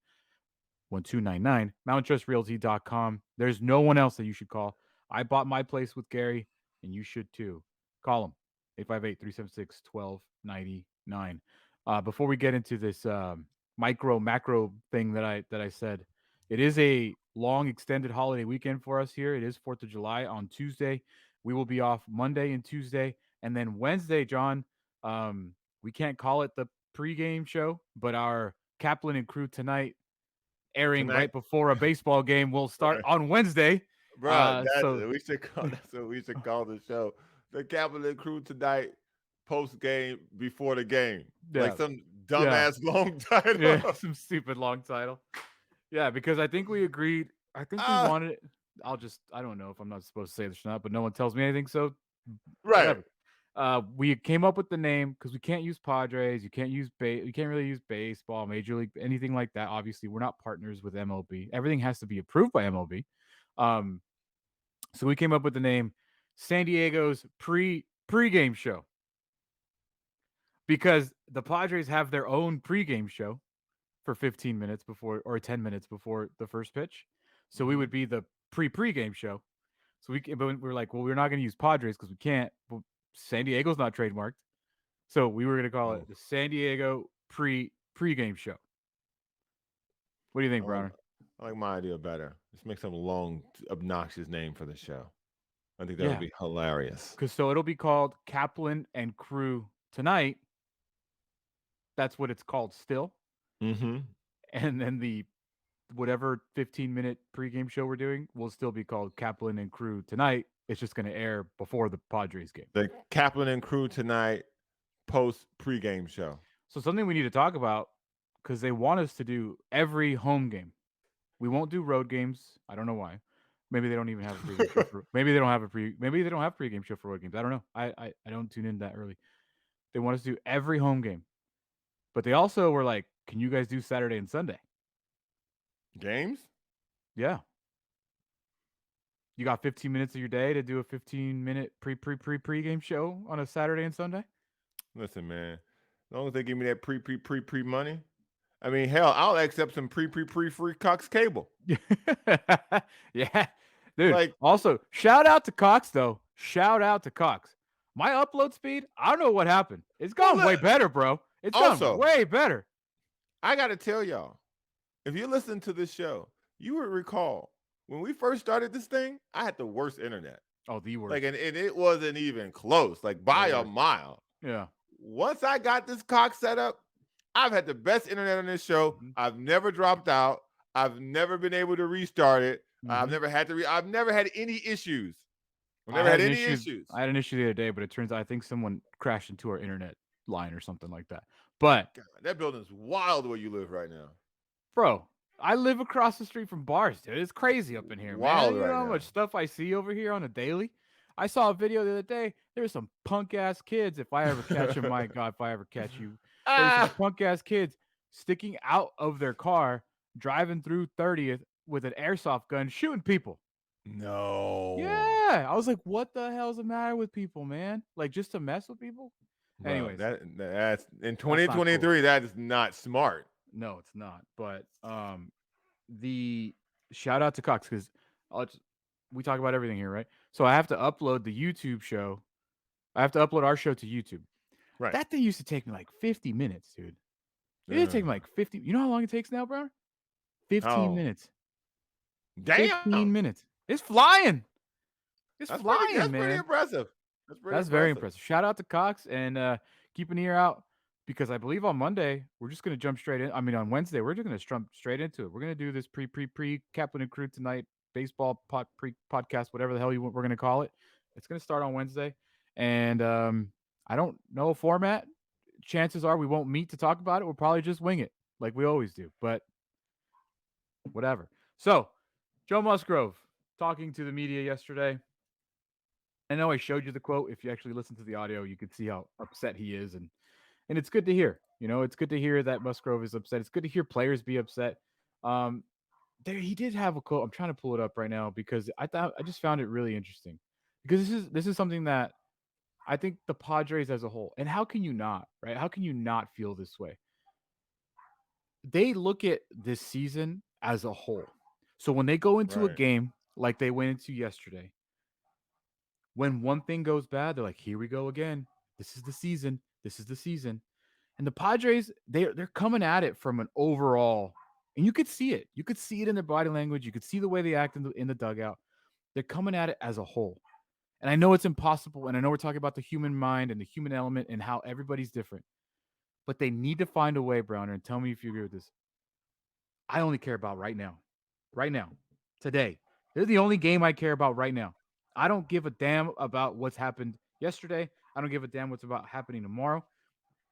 1299. MountainTrustRealty.com. There's no one else that you should call. I bought my place with Gary, and you should too. Call him. 858-376-1299. Before we get into this macro thing that I said, it is a long extended holiday weekend for us here. It is 4th of July on Tuesday. We will be off Monday and Tuesday, and then Wednesday, John. We can't call it the pregame show, but our Kaplan and Crew tonight airing right before a baseball game will start on Wednesday. Bro, So we should call that's what we should call the show. The Kaplan and Crew Tonight post game before the game. Like some dumbass long title. Yeah, some stupid long title. Yeah, because I think we agreed. I think we wanted it. I don't know if I'm not supposed to say this or not, but no one tells me anything. So right. Whatever. We came up with the name because we can't use Padres. You can't really use baseball, Major League, anything like that. Obviously, we're not partners with MLB. Everything has to be approved by MLB. So we came up with the name San Diego's pregame show because the Padres have their own pregame show for 15 minutes before or 10 minutes before the first pitch. So we would be the pregame show. So but we're like, well, we're not going to use Padres because we can't. But San Diego's not trademarked. So we were going to call it the San Diego pregame show. What do you think, Browner? I like my idea better. Let's make some long, obnoxious name for the show. I think that would be hilarious. So it'll be called Kaplan and Crew Tonight. That's what it's called still. Mm-hmm. And then the whatever 15-minute pregame show we're doing will still be called Kaplan and Crew Tonight. It's just going to air before the Padres game. The Kaplan and Crew Tonight post pregame show. So something we need to talk about because they want us to do every home game. We won't do road games. I don't know why. Maybe they don't even have a pregame show for. Maybe they don't have pregame show for road games. I don't know. I don't tune in that early. They want us to do every home game, but they also were like, "Can you guys do Saturday and Sunday games?" Yeah. You got 15 minutes of your day to do a 15-minute pregame show on a Saturday and Sunday? Listen, man. As long as they give me that pre money. I mean, hell, I'll accept some free Cox cable. Yeah. Dude, also, shout out to Cox, though. Shout out to Cox. My upload speed, I don't know what happened. It's gone way better, bro. It's gone way better. I got to tell y'all, if you listen to this show, you would recall when we first started this thing, I had the worst internet. Oh, the worst. And it wasn't even close, by a mile. Yeah. Once I got this Cox set up, I've had the best internet on this show. Mm-hmm. I've never dropped out. I've never been able to restart it. Mm-hmm. I've never had any issues. I've never had any issues. I had an issue the other day, but it turns out I think someone crashed into our internet line or something like that. But God, that building's wild where you live right now. Bro, I live across the street from bars, dude. It's crazy up in here, wild man. You know how much stuff I see over here on a daily? I saw a video the other day. There were some punk-ass kids, if I ever catch them, my God, if I ever catch you. There's some punk-ass kids sticking out of their car, driving through 30th with an airsoft gun, shooting people. No. Yeah. I was like, what the hell's the matter with people, man? Like, just to mess with people? Bro, anyways. That's in 2023, that is not smart. No, it's not. But the shout out to Cox, because we talk about everything here, right? So I have to upload the YouTube show. I have to upload our show to YouTube. Right. That thing used to take me like 50 minutes, dude. It used to take me like 50. You know how long it takes now, bro? 15 minutes. Damn. 15 minutes. It's flying. It's flying, that's man. Pretty impressive. That's very impressive. Shout out to Cox and keep an ear out because I believe on Monday we're just going to jump straight in. I mean, on Wednesday we're just going to jump straight into it. We're going to do this pre Kaplan and Crew Tonight baseball podcast, whatever the hell we're going to call it. It's going to start on Wednesday, and I don't know a format. Chances are we won't meet to talk about it. We'll probably just wing it like we always do. But whatever. So, Joe Musgrove talking to the media yesterday. I know I showed you the quote. If you actually listen to the audio, you could see how upset he is, and it's good to hear. It's good to hear that Musgrove is upset. It's good to hear players be upset. Um, there he did have a quote. I'm trying to pull it up right now because I just found it really interesting because this is something that I think the Padres as a whole, and how can you not, right? How can you not feel this way? They look at this season as a whole. So when they go into a Right. game like they went into yesterday, when one thing goes bad, they're like, "Here we go again. This is the season. This is the season." And the Padres, they're coming at it from an overall, and you could see it. You could see it in their body language. You could see the way they act in the dugout. They're coming at it as a whole. And I know it's impossible, and I know we're talking about the human mind and the human element and how everybody's different. But they need to find a way, Browner, and tell me if you agree with this. I only care about right now. Right now. Today. This is the only game I care about right now. I don't give a damn about what's happened yesterday. I don't give a damn what's about happening tomorrow.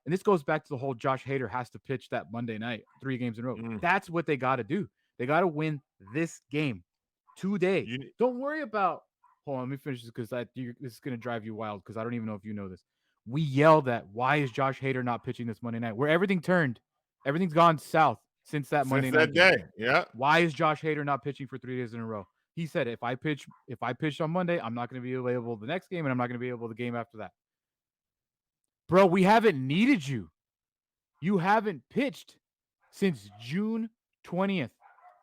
And this goes back to the whole Josh Hader has to pitch that Monday night, 3 games in a row. That's what they got to do. They got to win this game today. Don't worry about. Hold on, let me finish this because this is going to drive you wild because I don't even know if you know this. We yelled at why is Josh Hader not pitching this Monday night? Where everything turned, everything's gone south since that Monday night that game. day. Yeah. Why is Josh Hader not pitching for 3 days in a row? He said if I pitch on Monday, I'm not going to be available the next game, and I'm not going to be able the game after that. Bro, we haven't needed you. You haven't pitched since June 20th.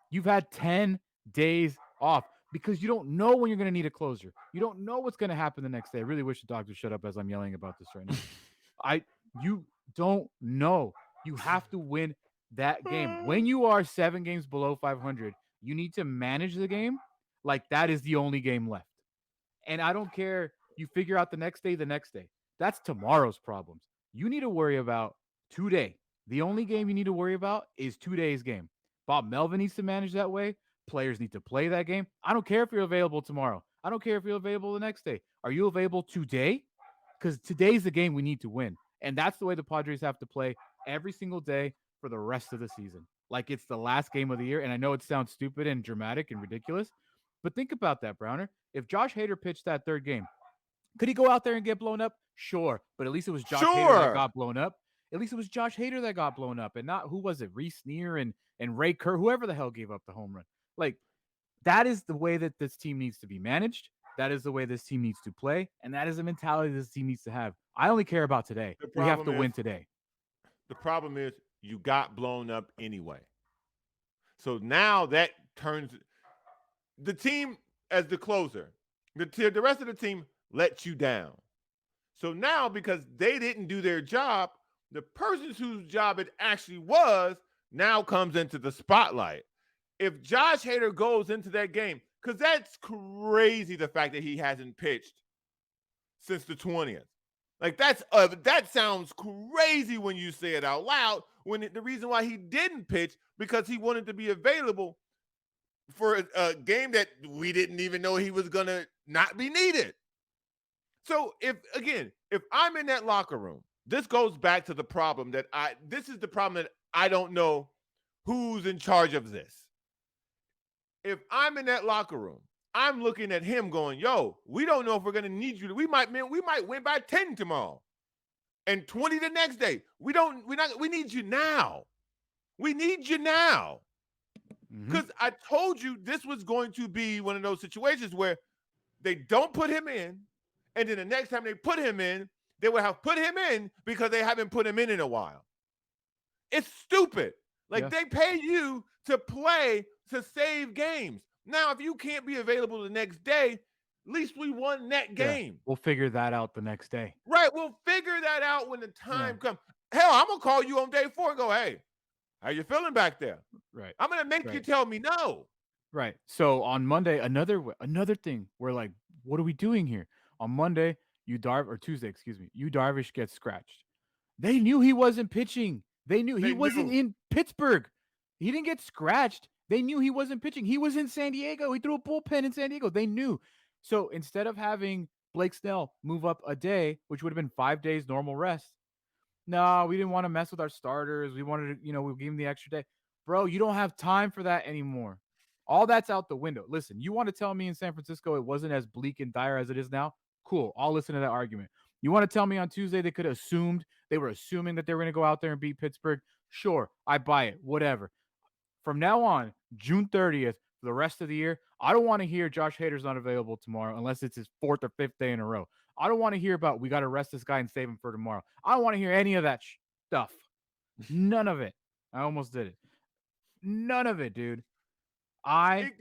You've had 10 days off because you don't know when you're going to need a closer. You don't know what's going to happen the next day. I really wish the doctor shut up as I'm yelling about this right now. You don't know. You have to win that game. When you are 7 games below 500, you need to manage the game like that is the only game left. And I don't care. You figure out the next day. That's tomorrow's problems. You need to worry about today. The only game you need to worry about is today's game. Bob Melvin needs to manage that way. Players need to play that game. I don't care if you're available tomorrow. I don't care if you're available the next day. Are you available today? Because today's the game we need to win. And that's the way the Padres have to play every single day for the rest of the season. Like it's the last game of the year. And I know it sounds stupid and dramatic and ridiculous, but think about that, Browner. If Josh Hader pitched that third game, could he go out there and get blown up? Sure. But at least it was Josh Hader that got blown up. At least it was Josh Hader that got blown up and not, who was it? Reese Neer and Ray Kerr, whoever the hell gave up the home run. Like, that is the way that this team needs to be managed. That is the way this team needs to play. And that is the mentality this team needs to have. I only care about today. We have to win today. The problem is you got blown up anyway. So now that turns the team as the closer. The rest of the team lets you down. So now, because they didn't do their job, the person whose job it actually was now comes into the spotlight. If Josh Hader goes into that game, because that's crazy, the fact that he hasn't pitched since the 20th. Like that sounds crazy when you say it out loud. When the reason why he didn't pitch because he wanted to be available for a game that we didn't even know he was gonna not be needed. So if I'm in that locker room, this goes back to the problem that this is the problem that I don't know who's in charge of this. If I'm in that locker room, I'm looking at him going, yo, we don't know if we're gonna need you. We might win by 10 tomorrow and 20 the next day. We need you now. We need you now. Because I told you this was going to be one of those situations where they don't put him in, and then the next time they put him in, they would have put him in because they haven't put him in a while. It's stupid. Like they pay you to play to save games. Now, if you can't be available the next day, at least we won that game. We'll figure that out the next day. Right. We'll figure that out when the time comes. Hell, I'm going to call you on day 4 and go, hey, how you feeling back there? Right. I'm going to make you tell me no. Right. So on Monday, another thing, we're like, what are we doing here? On Monday, Tuesday, Yu Darvish gets scratched. They knew he wasn't pitching. They knew he wasn't in Pittsburgh. He didn't get scratched. They knew he wasn't pitching. He was in San Diego. He threw a bullpen in San Diego. They knew. So instead of having Blake Snell move up a day, which would have been 5 days normal rest, no, we didn't want to mess with our starters. We wanted to, we gave him the extra day. Bro, you don't have time for that anymore. All that's out the window. Listen, you want to tell me in San Francisco it wasn't as bleak and dire as it is now? Cool. I'll listen to that argument. You want to tell me on Tuesday they were assuming that they were going to go out there and beat Pittsburgh? Sure, I buy it. Whatever. From now on, June 30th, for the rest of the year, I don't want to hear Josh Hader's not available tomorrow unless it's his 4th or 5th day in a row. I don't want to hear about we got to rest this guy and save him for tomorrow. I don't want to hear any of that stuff. None of it. I almost did it. None of it, dude. I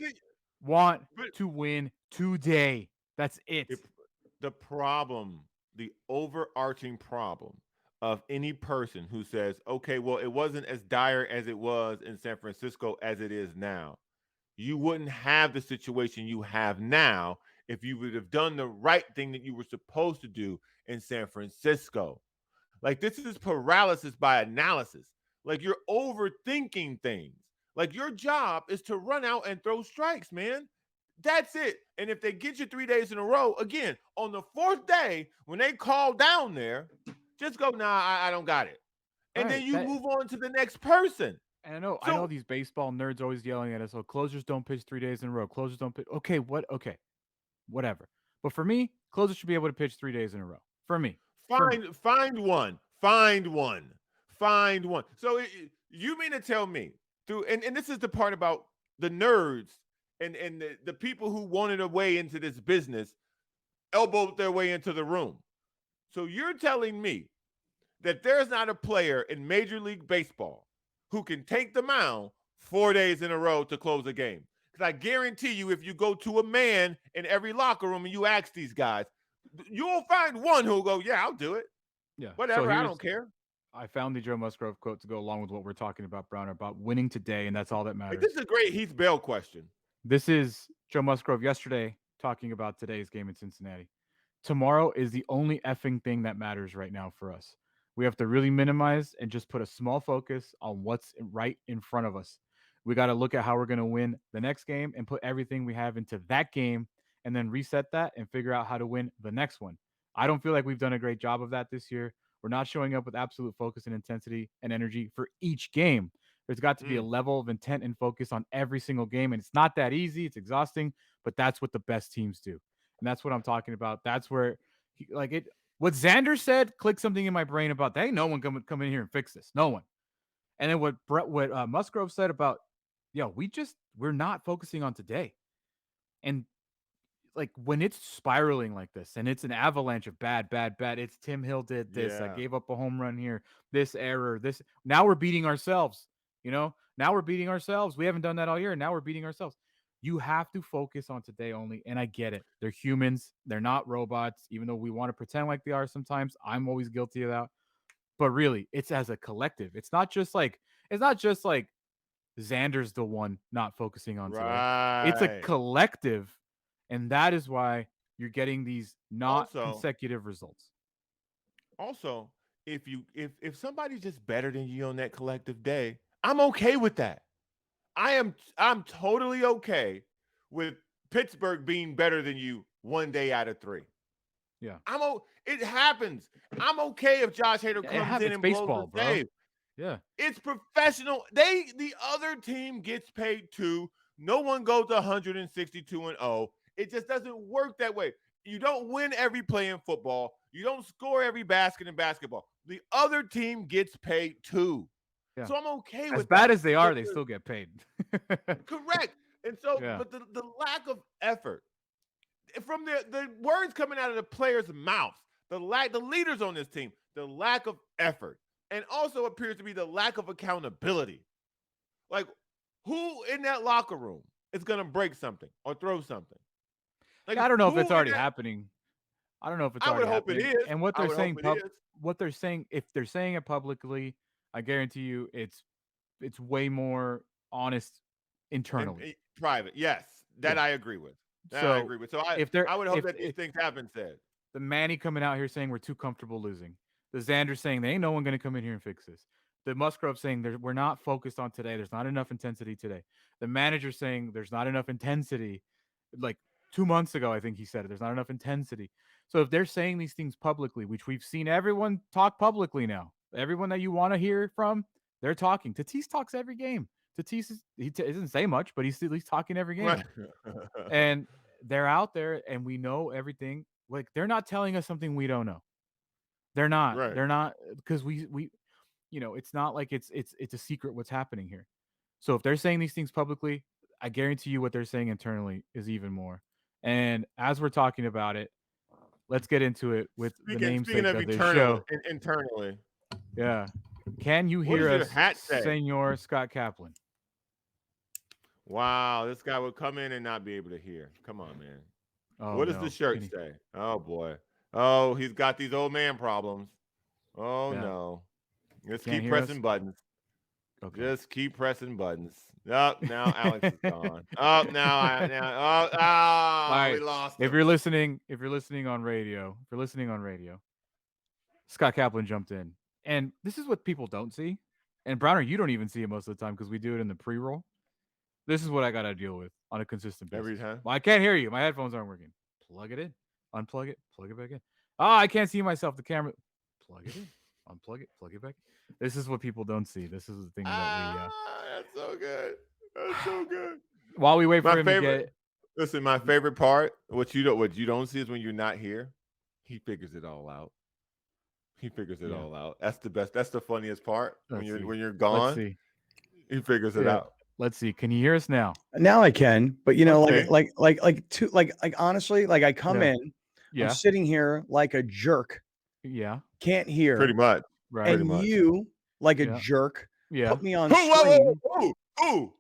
want to win today. That's it. The problem, the overarching problem of any person who says, okay, well, it wasn't as dire as it was in San Francisco as it is now. You wouldn't have the situation you have now if you would have done the right thing that you were supposed to do in San Francisco. Like, this is paralysis by analysis. Like, you're overthinking things. Like, your job is to run out and throw strikes, man. That's it. And if they get you 3 days in a row, again, on the 4th day, when they call down there, just go, nah, I don't got it. And then you move on to the next person. And I know these baseball nerds always yelling at us, oh, closers don't pitch 3 days in a row. Closers don't pitch. Okay, whatever. But for me, closers should be able to pitch 3 days in a row. For me. Find one. So you mean to tell me and this is the part about the nerds and the people who wanted a way into this business elbowed their way into the room. So you're telling me that there's not a player in Major League Baseball who can take the mound 4 days in a row to close a game? Because I guarantee you, if you go to a man in every locker room and you ask these guys, you'll find one who'll go, yeah, I'll do it. Yeah. Whatever, I don't care. I found the Joe Musgrove quote to go along with what we're talking about, Browner, about winning today, and that's all that matters. This is a great Heath Bell question. This is Joe Musgrove yesterday talking about today's game in Cincinnati. Tomorrow is the only effing thing that matters right now for us. We have to really minimize and just put a small focus on what's right in front of us. We got to look at how we're going to win the next game and put everything we have into that game and then reset that and figure out how to win the next one. I don't feel like we've done a great job of that this year. We're not showing up with absolute focus and intensity and energy for each game. There's got to be a level of intent and focus on every single game. And it's not that easy. It's exhausting, but that's what the best teams do. And that's what I'm talking about. That's where what Xander said clicked something in my brain about that. Ain't no one come in here and fix this. No one. And then what Musgrove said about, we're not focusing on today. And like when it's spiraling like this and it's an avalanche of bad, it's Tim Hill did this. I gave up a home run here. This error, this. Now we're beating ourselves. Now we're beating ourselves. We haven't done that all year. And now we're beating ourselves. You have to focus on today only. And I get it. They're humans. They're not robots, even though we want to pretend like they are sometimes. I'm always guilty of that. But really, it's as a collective. It's not just like Xander's the one not focusing on today. It's a collective. And that is why you're getting these consecutive results. Also, if somebody's just better than you on that collective day, I'm okay with that. I'm totally okay with Pittsburgh being better than you 1 day out of 3. Yeah. It happens. I'm okay if Josh Hader comes in and baseball, blows the save. Yeah. It's professional. The other team gets paid too. No one goes 162-0. It just doesn't work that way. You don't win every play in football. You don't score every basket in basketball. The other team gets paid too. Yeah. So I'm okay with as bad that. as they are, they still get paid. Correct. And so, but the lack of effort from the words coming out of the players' mouths, the leaders on this team, the lack of effort, and also appears to be the lack of accountability. Like, who in that locker room is going to break something or throw something? Like, I don't know if it's already happening. I don't know if it's already happening. I would hope it is. And what they're saying, if they're saying it publicly, I guarantee you it's way more honest internally. Private, yes. That I agree with. I agree with. So I would hope that these things have been said. The Manny coming out here saying we're too comfortable losing. The Xander saying there ain't no one going to come in here and fix this. The Musgrove saying we're not focused on today. There's not enough intensity today. The manager saying there's not enough intensity. Like 2 months ago, I think he said it. There's not enough intensity. So if they're saying these things publicly, which we've seen everyone talk publicly now, everyone that you want to hear from, they're talking. Tatis talks every game. Tatis doesn't say much, but he's at least talking every game. Right. And they're out there, and we know everything. like they're not telling us something we don't know. They're not. Right. They're not because we it's not like it's a secret what's happening here. So if they're saying these things publicly, I guarantee you what they're saying internally is even more. And as we're talking about it, let's get into it with the namesake Speaking of of this show. internally. Yeah. Can you What hear does your us, hat say? Senor Scott Kaplan? Wow, this guy would come in and not be able to hear. Come on, man. Oh, What does no. the shirt say? Oh boy. Oh, he's got these old man problems. Oh Yeah. no. Just Can't keep hear pressing us? buttons. Okay. Just keep pressing buttons. Up now, Alex is gone. Up now, we lost him. If you're listening on radio, Scott Kaplan jumped in. And this is what people don't see. And Browner, you don't even see it most of the time because we do it in the pre-roll. This is what I got to deal with on a consistent basis. Every time? Well, I can't hear you. My headphones aren't working. Plug it in. Unplug it. Plug it back in. Oh, I can't see myself. The camera. Plug it in. Unplug it. Plug it back in. This is what people don't see. This is the thing that we... That's so good. That's so good. While we wait for him to get... Listen, my favorite part, what you don't see is when you're not here, he figures it all out. He figures it all out. That's the best. That's the funniest part. When you're gone, Let's see. He figures it out. Let's see. Can you hear us now? Now I can, but you know, Okay. like honestly, like I come Yeah. in, Yeah. I'm sitting here like a jerk, Yeah. can't hear, Pretty much. Right. and much. you, like a Yeah. jerk, Yeah. put me on Whoa, screen. whoa, whoa.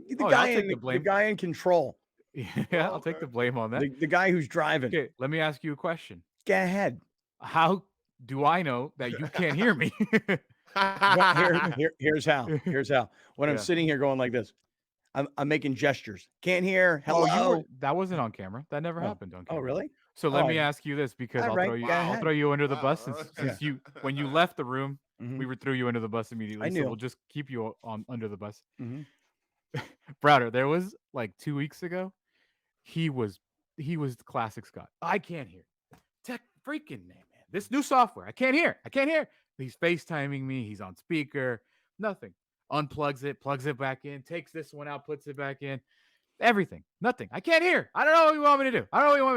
The Oh, guy I'll take in the the blame. guy in control, Yeah, I'll take the blame on that. the guy who's driving. Okay, let me ask you a question. Go ahead. How do I know that you can't hear me? Here's how. When I'm Yeah. sitting here going like this, I'm making gestures. Can't hear. Hello. Oh, that wasn't on camera. That never happened on Oh, camera. really? So let Oh, me ask you this because All I'll right, throw you. go I'll ahead. throw you under the bus since when you left the room, Mhm. we threw you under the bus immediately. I So knew. we'll just keep you on under the bus. Mhm. Browder, there was like 2 weeks ago. He was classic Scott. I can't hear. Tech freaking name, man. This new software. I can't hear. He's FaceTiming me. He's on speaker. Nothing. Unplugs it, plugs it back in, takes this one out, puts it back in. Everything. Nothing. I can't hear. I don't know what you want me to do.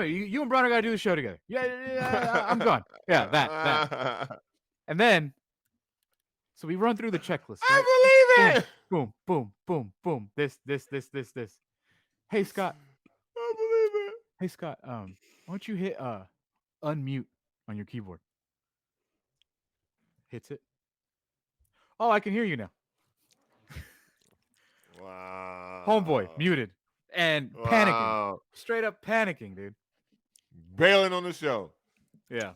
You and Browner got to do the show together. Yeah, I'm gone. Yeah, that. And then, so we run through the checklist. Right? I believe it. Boom, boom, boom, boom. This. Hey, Scott. I believe it. Hey, Scott. Why don't you hit unmute on your keyboard? Hits it. Oh, I can hear you now. Wow. Homeboy, muted. And panicking. Straight up panicking, dude. Bailing on the show. Yeah.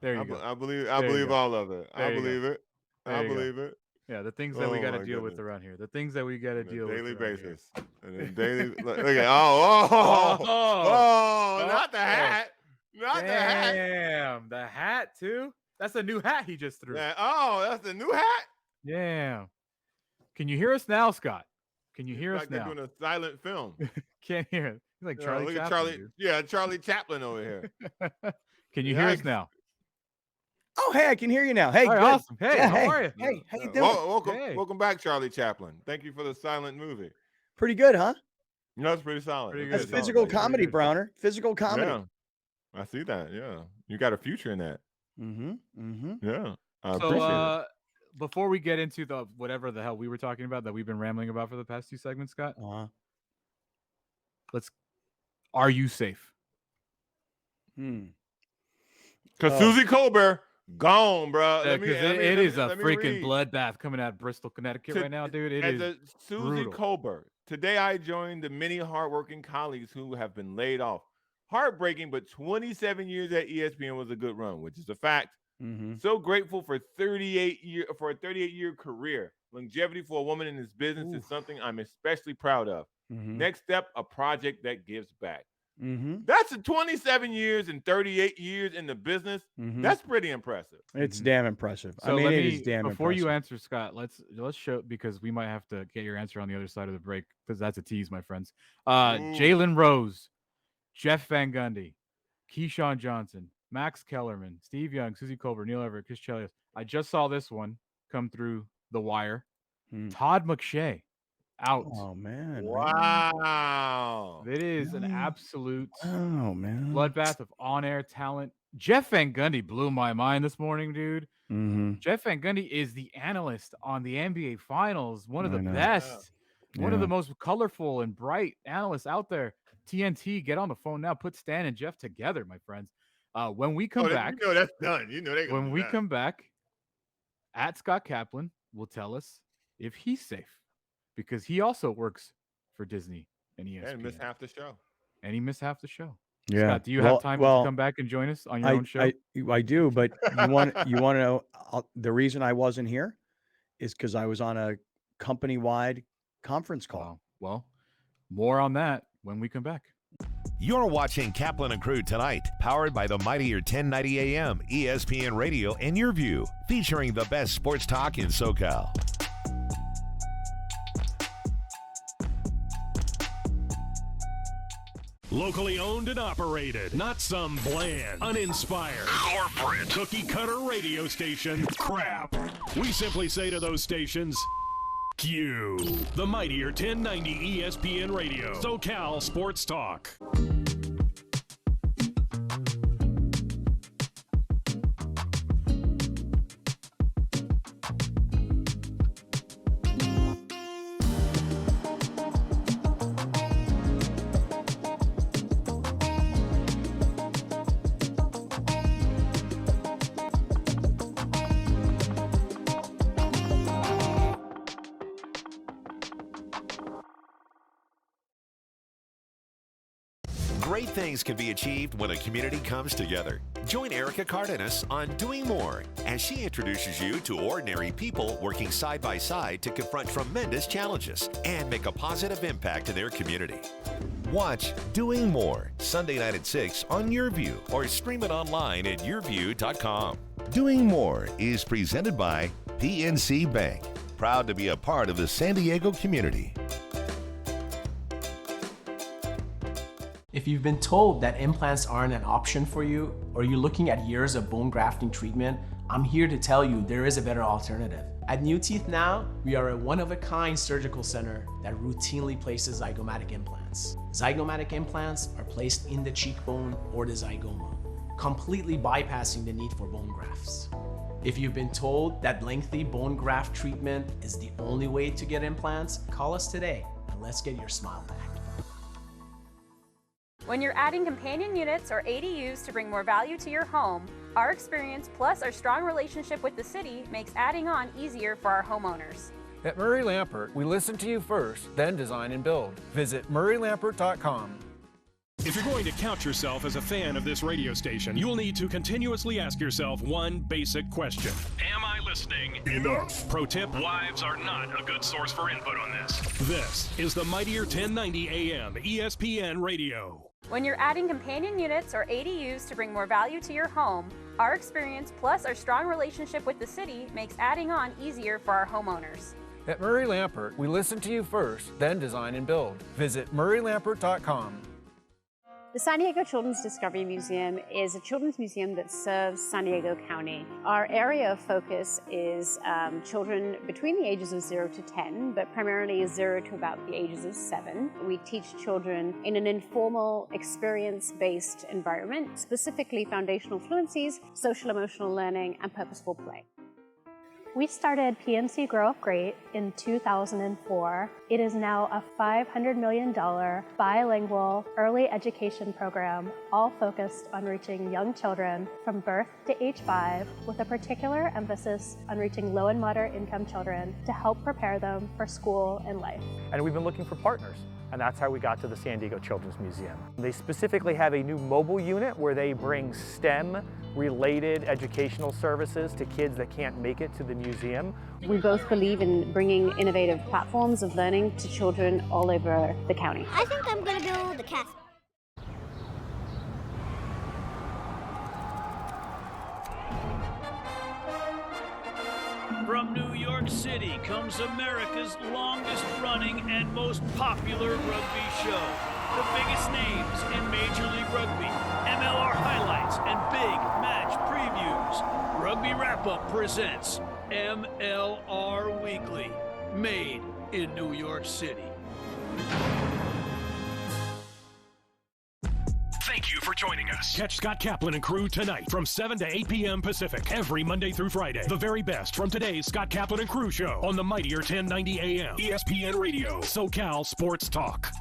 There you go. I believe There you go. all of it. There I you go. believe it. There I you go. believe it. Yeah, the things that we Oh, got to my deal with goodness. around here. The things that we got to On a deal with daily around here. basis. And then daily look at not the hat. Not the hat. Damn, the hat too? That's a new hat he just threw. That's the new hat? Yeah. Can you hear us now, Scott? Can you hear us Like they're now? doing a silent film. Can't hear it. He's like Yeah, Charlie look at Chaplin, Charlie. dude. Yeah, Charlie Chaplin over here. Can you hear us Yikes. now? Oh, hey, I can hear you now. Hey, All right, good. awesome. Hey, Yeah, how are you? Hey, how you doing? Welcome back, Charlie Chaplin. Thank you for the silent movie. Pretty good, huh? No, it's pretty solid. Pretty That's good. physical Pretty comedy, good. Browner. Physical comedy. Yeah, I see that. Yeah, you got a future in that. Yeah, I appreciate So before we get into the whatever the hell we were talking about that we've been rambling about for the past 2 segments, Scott, are you safe? Because Susie Colbert gone, bro. It is a freaking bloodbath coming out of Bristol, Connecticut right now, dude. It is Susie brutal. Colbert. Today I joined the many hardworking colleagues who have been laid off. Heartbreaking, but 27 years at ESPN was a good run, which is a fact. So grateful for a 38-year career. Longevity for a woman in this business is something I'm especially proud of. Next step, a project that gives back. That's 27 years and 38 years in the business. That's pretty impressive. It's damn impressive. So I mean, let it me, is damn before impressive. you answer, Scott, let's show, because we might have to get your answer on the other side of the break, because that's a tease, my friends. Jalen Rose, Jeff Van Gundy, Keyshawn Johnson, Max Kellerman, Steve Young, Susie Colbert, Neil Everett, Chris Chelios. I just saw this one come through the wire. Todd McShay out. Oh man! Wow. It is an absolute Oh man! bloodbath of on-air talent. Jeff Van Gundy blew my mind this morning, dude. Mm-hmm. Jeff Van Gundy is the analyst on the NBA Finals, one of the I know. best, one of Yeah. the most colorful and bright analysts out there. TNT, get on the phone now. Put Stan and Jeff together, my friends. When we come back, you know that's done. You know they when we come back, at Scott Kaplan will tell us if he's safe, because he also works for Disney and ESPN. And miss half the show. And he missed half the show. Yeah. Scott, do you have time to come back and join us on your own show? I do, but you want to know the reason I wasn't here is because I was on a company-wide conference call. Well, more on that when we come back. You're watching Kaplan and Crew Tonight, powered by the mightier 1090 AM, ESPN Radio, and YurView, featuring the best sports talk in SoCal. Locally owned and operated, not some bland, uninspired, corporate, cookie-cutter radio station crap. We simply say to those stations, Q. The mightier 1090 ESPN Radio, SoCal Sports Talk. Great things can be achieved when a community comes together. Join Erica Cardenas on Doing More as she introduces you to ordinary people working side by side to confront tremendous challenges and make a positive impact in their community. Watch Doing More Sunday night at 6 on YurView or stream it online at YurView.com. Doing More is presented by PNC Bank, proud to be a part of the San Diego community. If you've been told that implants aren't an option for you, or you're looking at years of bone grafting treatment, I'm here to tell you there is a better alternative. At New Teeth Now, we are a one-of-a-kind surgical center that routinely places zygomatic implants. Zygomatic implants are placed in the cheekbone or the zygoma, completely bypassing the need for bone grafts. If you've been told that lengthy bone graft treatment is the only way to get implants, call us today and let's get your smile back. When you're adding companion units or ADUs to bring more value to your home, our experience plus our strong relationship with the city makes adding on easier for our homeowners. At Murray Lampert, we listen to you first, then design and build. Visit murraylampert.com. If you're going to count yourself as a fan of this radio station, you'll need to continuously ask yourself one basic question. Am I listening enough? Pro tip, wives are not a good source for input on this. This is the mightier 1090 AM ESPN Radio. When you're adding companion units or ADUs to bring more value to your home, our experience plus our strong relationship with the city makes adding on easier for our homeowners. At Murray Lampert, we listen to you first, then design and build. Visit murraylampert.com. The San Diego Children's Discovery Museum is a children's museum that serves San Diego County. Our area of focus is children between the ages of 0 to 10, but primarily 0 to about the ages of 7. We teach children in an informal, experience-based environment, specifically foundational fluencies, social-emotional learning, and purposeful play. We started PNC Grow Up Great in 2004. It is now a $500 million bilingual early education program, all focused on reaching young children from birth to age 5, with a particular emphasis on reaching low and moderate income children to help prepare them for school and life. And we've been looking for partners, and that's how we got to the San Diego Children's Museum. They specifically have a new mobile unit where they bring STEM-related educational services to kids that can't make it to the museum. We both believe in bringing innovative platforms of learning to children all over the county. I think I'm gonna build the castle. From New York City comes America's longest running and most popular rugby show. The biggest names in Major League Rugby, MLR highlights, and big match previews. Rugby Wrap-Up presents MLR Weekly, made in New York City. Thank you for joining us. Catch Scott Kaplan and Crew tonight from 7 to 8 p.m. Pacific every Monday through Friday. The very best from today's Scott Kaplan and Crew show on the mightier 1090 AM ESPN Radio, SoCal Sports Talk.